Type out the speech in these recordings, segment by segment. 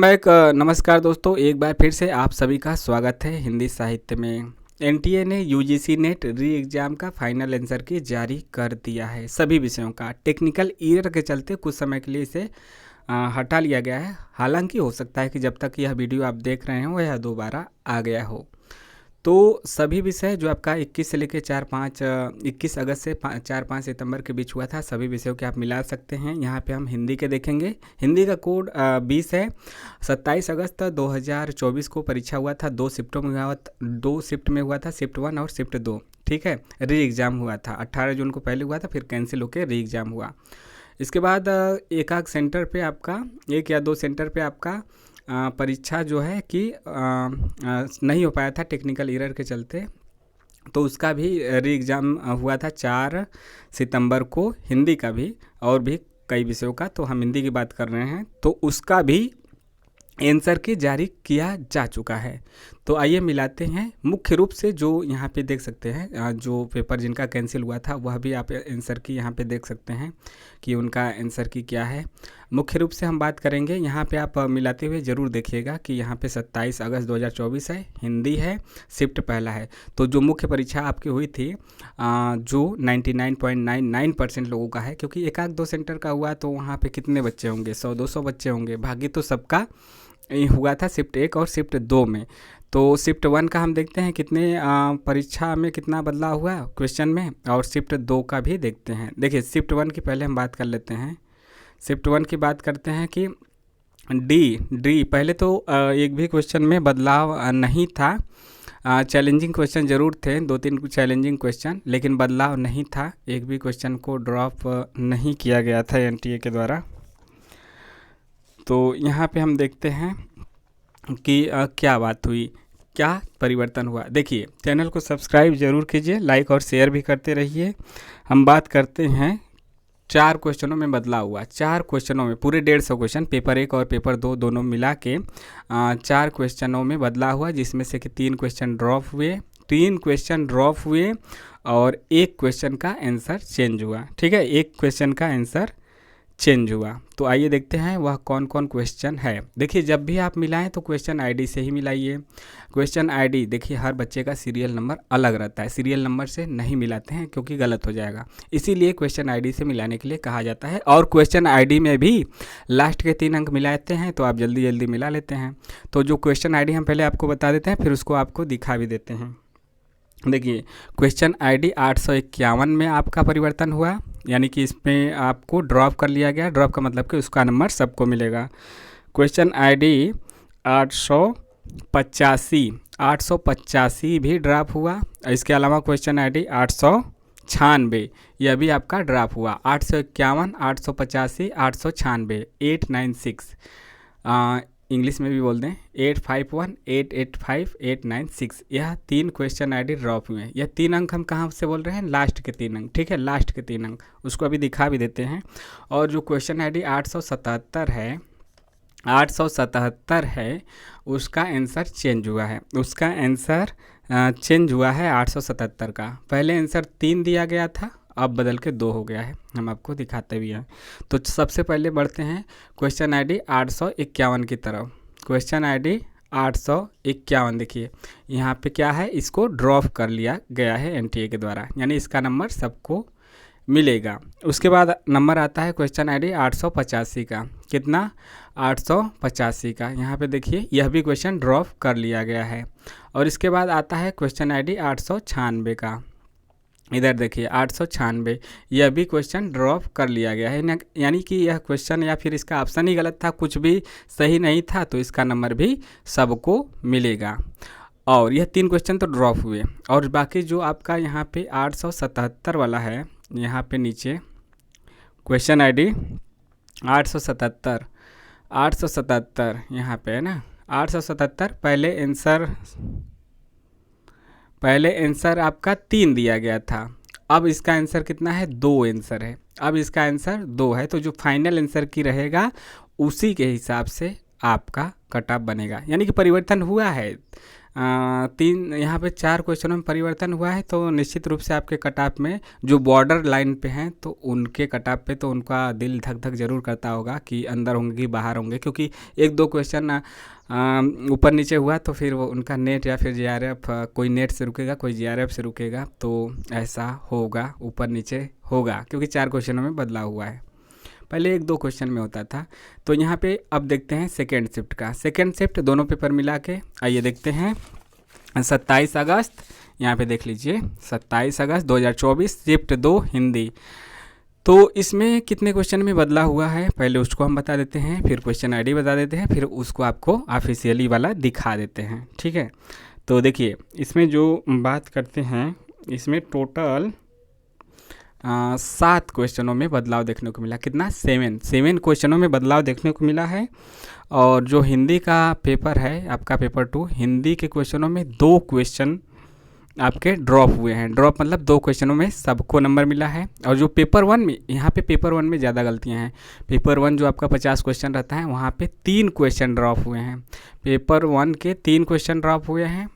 नमस्कार दोस्तों, एक बार फिर से आप सभी का स्वागत है हिंदी साहित्य में। एनटीए ने यूजीसी नेट री एग्ज़ाम का फाइनल आंसर की जारी कर दिया है। सभी विषयों का टेक्निकल एरर के चलते कुछ समय के लिए इसे हटा लिया गया है। हालांकि हो सकता है कि जब तक यह वीडियो आप देख रहे हो यह दोबारा आ गया हो। तो सभी विषय जो आपका 21 से लेकर 21 अगस्त से 4-5 सितंबर के बीच हुआ था, सभी विषयों के आप मिला सकते हैं। यहाँ पे हम हिंदी के देखेंगे। हिंदी का कोड 20 है। 27 अगस्त 2024 को परीक्षा हुआ था। 2 शिफ्टों में हुआ, 2 शिफ्ट में हुआ था, शिफ्ट 1 और शिफ्ट 2। ठीक है, री एग्ज़ाम हुआ था। 18 जून को पहले हुआ था, फिर कैंसिल होकर री एग्ज़ाम हुआ। इसके बाद एक आध सेंटर पे आपका, 1 या 2 सेंटर पे आपका परीक्षा जो है कि नहीं हो पाया था टेक्निकल एरर के चलते, तो उसका भी री एग्ज़ाम हुआ था 4 सितंबर को, हिंदी का भी और भी कई विषयों का। तो हम हिंदी की बात कर रहे हैं, तो उसका भी आंसर की जारी किया जा चुका है। तो आइए मिलाते हैं। मुख्य रूप से जो यहाँ पे देख सकते हैं, जो पेपर जिनका कैंसिल हुआ था वह भी आप आंसर की यहाँ पे देख सकते हैं कि उनका आंसर की क्या है। मुख्य रूप से हम बात करेंगे, यहाँ पे आप मिलाते हुए ज़रूर देखिएगा कि यहाँ पे 27 अगस्त 2024 है, हिंदी है, शिफ्ट पहला है। तो जो मुख्य परीक्षा आपकी हुई थी जो 99.99% लोगों का है, क्योंकि एक आध 2 सेंटर का हुआ तो वहाँ पे कितने बच्चे होंगे, 100-200 बच्चे होंगे। भागी तो सबका हुआ था शिफ्ट 1 और शिफ्ट 2 में। तो शिफ्ट 1 का हम देखते हैं कितने परीक्षा में कितना बदलाव हुआ क्वेश्चन में, और शिफ्ट 2 का भी देखते हैं। देखिए शिफ्ट 1 की पहले हम बात कर लेते हैं। शिफ्ट 1 की बात करते हैं कि डी पहले तो एक भी क्वेश्चन में बदलाव नहीं था। चैलेंजिंग क्वेश्चन ज़रूर थे, 2-3 चैलेंजिंग क्वेश्चन, लेकिन बदलाव नहीं था। एक भी क्वेश्चन को ड्रॉप नहीं किया गया था एनटीए के द्वारा। तो यहाँ पे हम देखते हैं कि क्या बात हुई, क्या परिवर्तन हुआ। देखिए चैनल को सब्सक्राइब जरूर कीजिए, लाइक और शेयर भी करते रहिए। हम बात करते हैं 4 क्वेश्चनों में बदलाव हुआ। 4 क्वेश्चनों में, पूरे 150 क्वेश्चन, पेपर 1 और पेपर 2 दोनों मिला के 4 क्वेश्चनों में बदलाव हुआ, जिसमें से कि 3 क्वेश्चन ड्रॉप हुए और 1 क्वेश्चन का आंसर चेंज हुआ। ठीक है, 1 क्वेश्चन का आंसर चेंज हुआ। तो आइए देखते हैं वह कौन कौन क्वेश्चन है। देखिए जब भी आप मिलाएं तो क्वेश्चन आईडी से ही मिलाइए। क्वेश्चन आईडी देखिए, हर बच्चे का सीरियल नंबर अलग रहता है, सीरियल नंबर से नहीं मिलाते हैं क्योंकि गलत हो जाएगा। इसीलिए क्वेश्चन आईडी से मिलाने के लिए कहा जाता है। और क्वेश्चन आईडी में भी लास्ट के 3 अंक मिलाते हैं तो आप जल्दी जल्दी मिला लेते हैं। तो जो क्वेश्चन आईडी हम पहले आपको बता देते हैं, फिर उसको आपको दिखा भी देते हैं। देखिए क्वेश्चन आईडी 851 में आपका परिवर्तन हुआ, यानी कि इसमें आपको ड्रॉप कर लिया गया। ड्रॉप का मतलब कि उसका नंबर सबको मिलेगा। क्वेश्चन आईडी 885 भी ड्रॉप हुआ। इसके अलावा क्वेश्चन आईडी 896 यह भी आपका ड्रॉप हुआ। 851, 885, 896, 896, इंग्लिश में भी बोल दें 851, 885, 896, यह 3 क्वेश्चन आईडी ड्रॉप हुए हैं। यह 3 अंक हम कहाँ से बोल रहे हैं, लास्ट के 3 अंक। ठीक है, लास्ट के 3 अंक उसको अभी दिखा भी देते हैं। और जो क्वेश्चन आईडी 877 है उसका आंसर चेंज हुआ है। उसका आंसर चेंज हुआ है 877 का। पहले आंसर 3 दिया गया था, अब बदल के 2 हो गया है, हम आपको दिखाते भी हैं। तो सबसे पहले बढ़ते हैं क्वेश्चन आईडी 851 की तरफ। क्वेश्चन आईडी 851 देखिए यहाँ पे क्या है, इसको ड्रॉप कर लिया गया है एनटीए के द्वारा, यानी इसका नंबर सबको मिलेगा। उसके बाद नंबर आता है क्वेश्चन आईडी 885 का। कितना, 885 का। यहाँ पे देखिए यह भी क्वेश्चन ड्रॉप कर लिया गया है। और इसके बाद आता है क्वेश्चन आईडी 896 का। इधर देखिए 896, यह भी क्वेश्चन ड्रॉप कर लिया गया है, यानी कि यह क्वेश्चन या फिर इसका ऑप्शन ही गलत था, कुछ भी सही नहीं था, तो इसका नंबर भी सबको मिलेगा। और यह 3 क्वेश्चन तो ड्रॉप हुए। और बाकी जो आपका यहाँ पे 877 वाला है, यहाँ पे नीचे क्वेश्चन आईडी 877 यहाँ पे है ना, 877। पहले आंसर आपका 3 दिया गया था, अब इसका आंसर कितना है, 2 आंसर है। अब इसका आंसर 2 है, तो जो फाइनल आंसर की रहेगा उसी के हिसाब से आपका कट ऑफ बनेगा, यानी कि परिवर्तन हुआ है। तीन यहाँ पे 4 क्वेश्चनों में परिवर्तन हुआ है, तो निश्चित रूप से आपके कट ऑफ में जो बॉर्डर लाइन पे हैं तो उनके कट ऑफ पे तो उनका दिल धक धक जरूर करता होगा कि अंदर होंगे कि बाहर होंगे, क्योंकि एक दो क्वेश्चन ऊपर नीचे हुआ तो फिर वो उनका नेट या फिर जीआरएफ, कोई नेट से रुकेगा कोई जीआरएफ से रुकेगा, तो ऐसा होगा, ऊपर नीचे होगा, क्योंकि 4 क्वेश्चनों में बदलाव हुआ है। पहले एक दो क्वेश्चन में होता था। तो यहाँ पे अब देखते हैं सेकेंड शिफ्ट का। सेकेंड शिफ्ट दोनों पेपर मिला के आइए देखते हैं। 27 अगस्त, यहाँ पे देख लीजिए 27 अगस्त 2024, शिफ्ट 2 हिंदी। तो इसमें कितने क्वेश्चन में बदला हुआ है पहले उसको हम बता देते हैं, फिर क्वेश्चन आईडी बता देते हैं, फिर उसको आपको ऑफिशियली वाला दिखा देते हैं, ठीक है। तो देखिए इसमें जो बात करते हैं, इसमें टोटल 7 क्वेश्चनों में बदलाव देखने को मिला। कितना? 7 क्वेश्चनों में बदलाव देखने को मिला है। और जो हिंदी का पेपर है आपका पेपर 2, हिंदी के क्वेश्चनों में 2 क्वेश्चन आपके ड्रॉप हुए हैं। ड्रॉप मतलब 2 क्वेश्चनों में सबको नंबर मिला है। और जो पेपर 1 में, यहाँ पे पेपर 1 में ज़्यादा गलतियाँ हैं। पेपर 1 जो आपका 50 क्वेश्चन रहता है वहाँ पे 3 क्वेश्चन ड्रॉप हुए हैं। पेपर 1 के 3 क्वेश्चन ड्रॉप हुए हैं।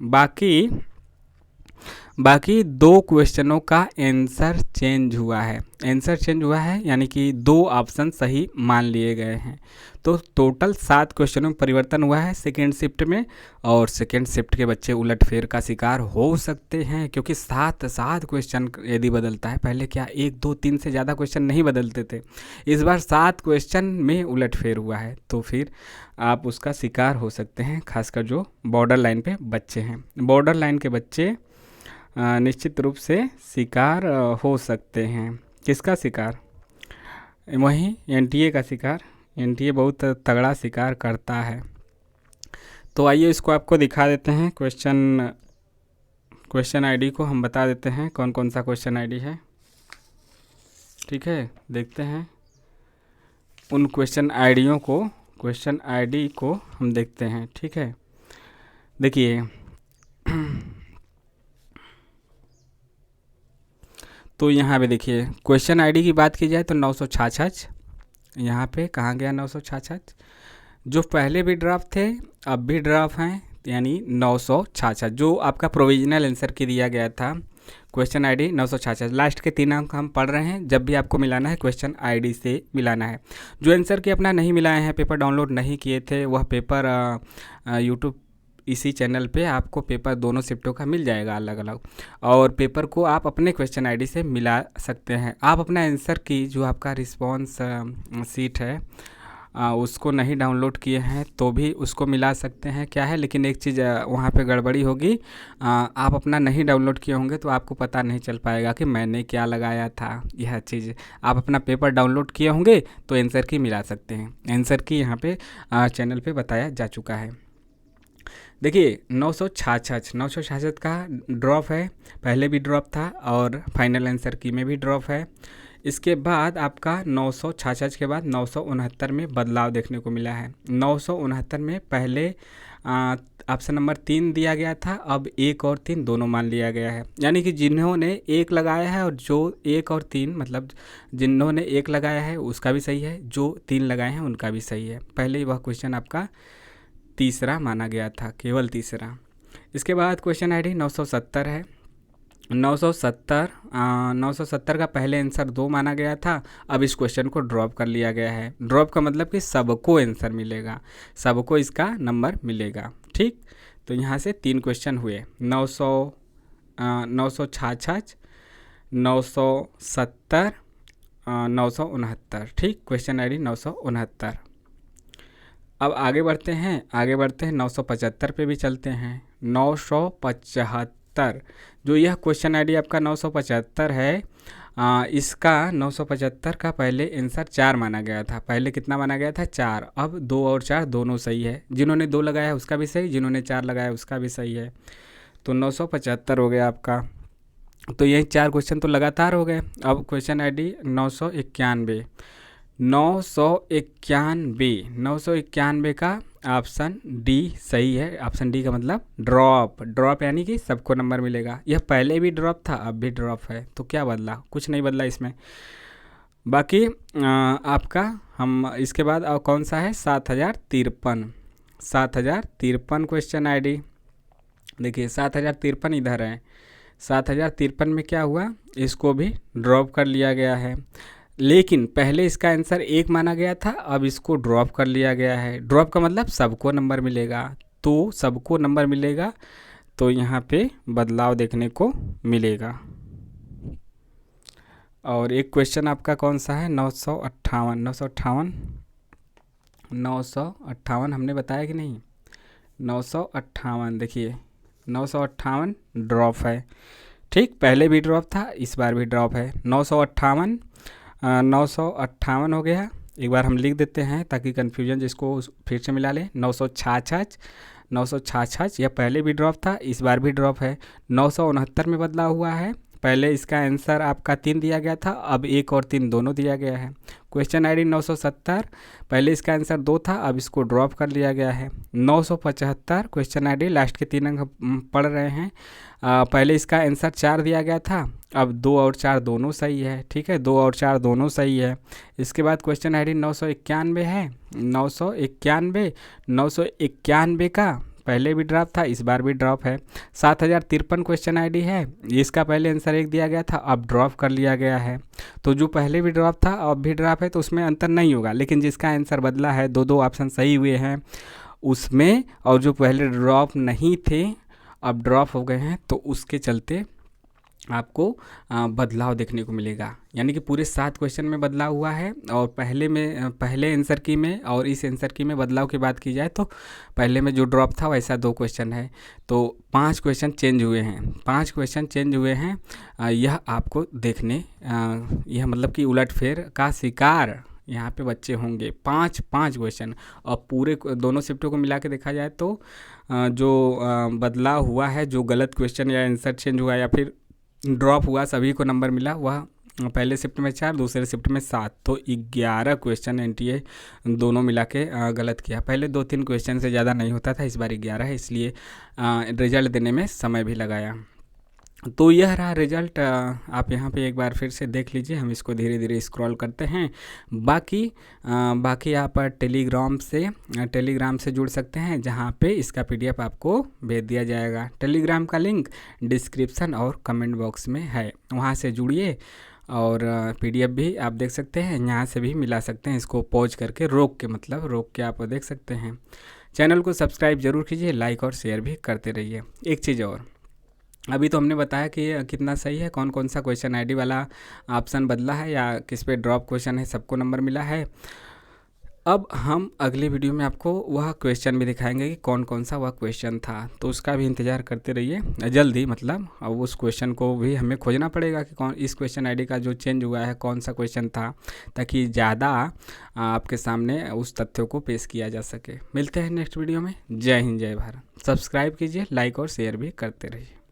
बाकी 2 क्वेश्चनों का आंसर चेंज हुआ है। आंसर चेंज हुआ है यानी कि 2 ऑप्शन सही मान लिए गए हैं। तो टोटल 7 क्वेश्चनों में परिवर्तन हुआ है सेकेंड शिफ्ट में। और सेकेंड शिफ्ट के बच्चे उलटफेर का शिकार हो सकते हैं, क्योंकि 7 क्वेश्चन यदि बदलता है, पहले क्या 1 2 3 से ज़्यादा क्वेश्चन नहीं बदलते थे, इस बार 7 क्वेश्चन में उलटफेर हुआ है, तो फिर आप उसका शिकार हो सकते हैं। खासकर जो बॉर्डर लाइन पे बच्चे हैं, बॉर्डर लाइन के बच्चे निश्चित रूप से शिकार हो सकते हैं। किसका शिकार? वहीं एनटीए का शिकार। एनटीए बहुत तगड़ा शिकार करता है। तो आइए इसको आपको दिखा देते हैं। क्वेश्चन आईडी को हम बता देते हैं कौन कौन सा क्वेश्चन आईडी है, ठीक है। देखते हैं उन क्वेश्चन आईडी को हम देखते हैं, ठीक है। देखिए तो यहाँ पे देखिए क्वेश्चन आईडी की बात की जाए तो 966, यहाँ पे कहाँ गया 966? जो पहले भी ड्राफ्ट थे अब भी ड्राफ्ट हैं, यानी 966 जो आपका प्रोविजनल आंसर की दिया गया था। क्वेश्चन आईडी 966, लास्ट के 3 अंक हम पढ़ रहे हैं। जब भी आपको मिलाना है क्वेश्चन आईडी से मिलाना है। जो आंसर की अपना नहीं मिलाए हैं, पेपर डाउनलोड नहीं किए थे, वह पेपर यूट्यूब इसी चैनल पे आपको पेपर दोनों शिफ्टों का मिल जाएगा अलग अलग। और पेपर को आप अपने क्वेश्चन आईडी से मिला सकते हैं। आप अपना आंसर की जो आपका रिस्पॉन्स सीट है उसको नहीं डाउनलोड किए हैं तो भी उसको मिला सकते हैं। क्या है, लेकिन एक चीज़ वहाँ पे गड़बड़ी होगी, आप अपना नहीं डाउनलोड किए होंगे तो आपको पता नहीं चल पाएगा कि मैंने क्या लगाया था। यह चीज़ आप अपना पेपर डाउनलोड किए होंगे तो आंसर की मिला सकते हैं। आंसर की यहाँ पे चैनल पे बताया जा चुका है। देखिए 966 का ड्रॉप है, पहले भी ड्रॉप था और फाइनल आंसर की में भी ड्रॉप है। इसके बाद आपका 966 के बाद 969 में बदलाव देखने को मिला है। 969 में पहले ऑप्शन नंबर 3 दिया गया था, अब 1 और 3 दोनों मान लिया गया है। यानी कि जिन्होंने 1 लगाया है और जो 1 और 3 मतलब जिन्होंने 1 लगाया है उसका भी सही है, जो 3 लगाए हैं उनका भी सही है। पहले वह क्वेश्चन आपका तीसरा माना गया था, केवल तीसरा। इसके बाद क्वेश्चन आईडी 970 है। 970 का पहले आंसर 2 माना गया था, अब इस क्वेश्चन को ड्रॉप कर लिया गया है। ड्रॉप का मतलब कि सबको आंसर मिलेगा, सबको इसका नंबर मिलेगा, ठीक। तो यहाँ से 3 क्वेश्चन हुए, 966, 970, 969, ठीक। Question ID 969। अब आगे बढ़ते हैं 975 पे भी चलते हैं। 975 जो यह क्वेश्चन आईडी आपका 975 है, इसका 975 का पहले आंसर 4 माना गया था। पहले कितना माना गया था? 4। अब 2 और 4 दोनों सही है। जिन्होंने 2 लगाया है उसका भी सही, जिन्होंने 4 लगाया उसका भी सही है। तो 975 हो गया आपका। तो यही 4 क्वेश्चन तो लगातार हो गए। अब क्वेश्चन आईडी 991 का ऑप्शन डी सही है। ऑप्शन डी का मतलब ड्रॉप यानी कि सबको नंबर मिलेगा। यह पहले भी ड्रॉप था अब भी ड्रॉप है, तो क्या बदला? कुछ नहीं बदला इसमें। बाकी आपका हम इसके बाद कौन सा है? 7053 क्वेश्चन आईडी देखिए 7053 इधर है, 7053 में क्या हुआ, इसको भी ड्रॉप कर लिया गया है। लेकिन पहले इसका आंसर 1 माना गया था, अब इसको ड्रॉप कर लिया गया है। ड्रॉप का मतलब सबको नंबर मिलेगा, तो सबको नंबर मिलेगा, तो यहाँ पे बदलाव देखने को मिलेगा। और एक क्वेश्चन आपका कौन सा है, 958 हमने बताया कि नहीं, 958। देखिए 958 ड्रॉप है, ठीक, पहले भी ड्रॉप था, इस बार भी ड्रॉप है। 958 958 हो गया। एक बार हम लिख देते हैं ताकि कन्फ्यूजन जिसको फिर से मिला ले। 966 यह पहले भी ड्रॉप था, इस बार भी ड्रॉप है। 969 में बदला हुआ है, पहले इसका आंसर आपका 3 दिया गया था, अब 1 और 3 दोनों दिया गया है। क्वेश्चन आईडी 970, पहले इसका आंसर 2 था, अब इसको ड्रॉप कर लिया गया है। 975 क्वेश्चन आईडी, लास्ट के 3 अंक पढ़ रहे हैं। पहले इसका आंसर 4 दिया गया था, अब 2 और 4 दोनों सही है, ठीक है, 2 और 4 दोनों सही है। इसके बाद क्वेश्चन आईडी 991 है, 991 का पहले भी ड्रॉप था, इस बार भी ड्रॉप है। 7053 क्वेश्चन आईडी है, इसका पहले आंसर 1 दिया गया था, अब ड्रॉप कर लिया गया है। तो जो पहले भी ड्रॉप था अब भी ड्रॉप है, तो उसमें अंतर नहीं होगा, लेकिन जिसका आंसर बदला है, दो ऑप्शन सही हुए हैं उसमें, और जो पहले ड्रॉप नहीं थे अब ड्रॉप हो गए हैं, तो उसके चलते आपको बदलाव देखने को मिलेगा। यानी कि पूरे 7 क्वेश्चन में बदलाव हुआ है, और पहले आंसर की में और इस आंसर की में बदलाव की बात की जाए तो पहले में जो ड्रॉप था वैसा 2 क्वेश्चन है, तो 5 क्वेश्चन चेंज हुए हैं, 5 क्वेश्चन चेंज हुए हैं। यह आपको देखने यह मतलब कि उलटफेर का शिकार यहाँ पे बच्चे होंगे। 5 क्वेश्चन, और पूरे दोनों शिफ्टों को मिला के देखा जाए तो जो बदलाव हुआ है, जो गलत क्वेश्चन या आंसर चेंज हुआ या फिर ड्रॉप हुआ, सभी को नंबर मिला, वह पहले शिफ्ट में 4, दूसरे शिफ्ट में 7, तो 11 क्वेश्चन एनटीए दोनों मिला के गलत किया। पहले 2-3 क्वेश्चन से ज़्यादा नहीं होता था, इस बार 11 है, इसलिए रिजल्ट देने में समय भी लगाया। तो यह रहा रिजल्ट, आप यहाँ पे एक बार फिर से देख लीजिए, हम इसको धीरे धीरे स्क्रॉल करते हैं। बाकी आप टेलीग्राम से जुड़ सकते हैं, जहाँ पे इसका पीडीएफ आपको भेज दिया जाएगा। टेलीग्राम का लिंक डिस्क्रिप्शन और कमेंट बॉक्स में है, वहाँ से जुड़िए, और पीडीएफ भी आप देख सकते हैं, यहाँ से भी मिला सकते हैं। इसको पॉज करके रोक के आप देख सकते हैं। चैनल को सब्सक्राइब जरूर कीजिए, लाइक और शेयर भी करते रहिए। एक चीज़ और, अभी तो हमने बताया कि कितना सही है, कौन कौन सा क्वेश्चन आईडी वाला ऑप्शन बदला है या किस पे ड्रॉप क्वेश्चन है, सबको नंबर मिला है। अब हम अगली वीडियो में आपको वह क्वेश्चन भी दिखाएंगे कि कौन कौन सा वह क्वेश्चन था, तो उसका भी इंतज़ार करते रहिए जल्दी। मतलब अब उस क्वेश्चन को भी हमें खोजना पड़ेगा कि कौन इस क्वेश्चन आईडी का जो चेंज हुआ है कौन सा क्वेश्चन था, ताकि ज़्यादा आपके सामने उस तथ्यों को पेश किया जा सके। मिलते हैं नेक्स्ट वीडियो में। जय हिंद, जय भारत। सब्सक्राइब कीजिए, लाइक और शेयर भी करते रहिए।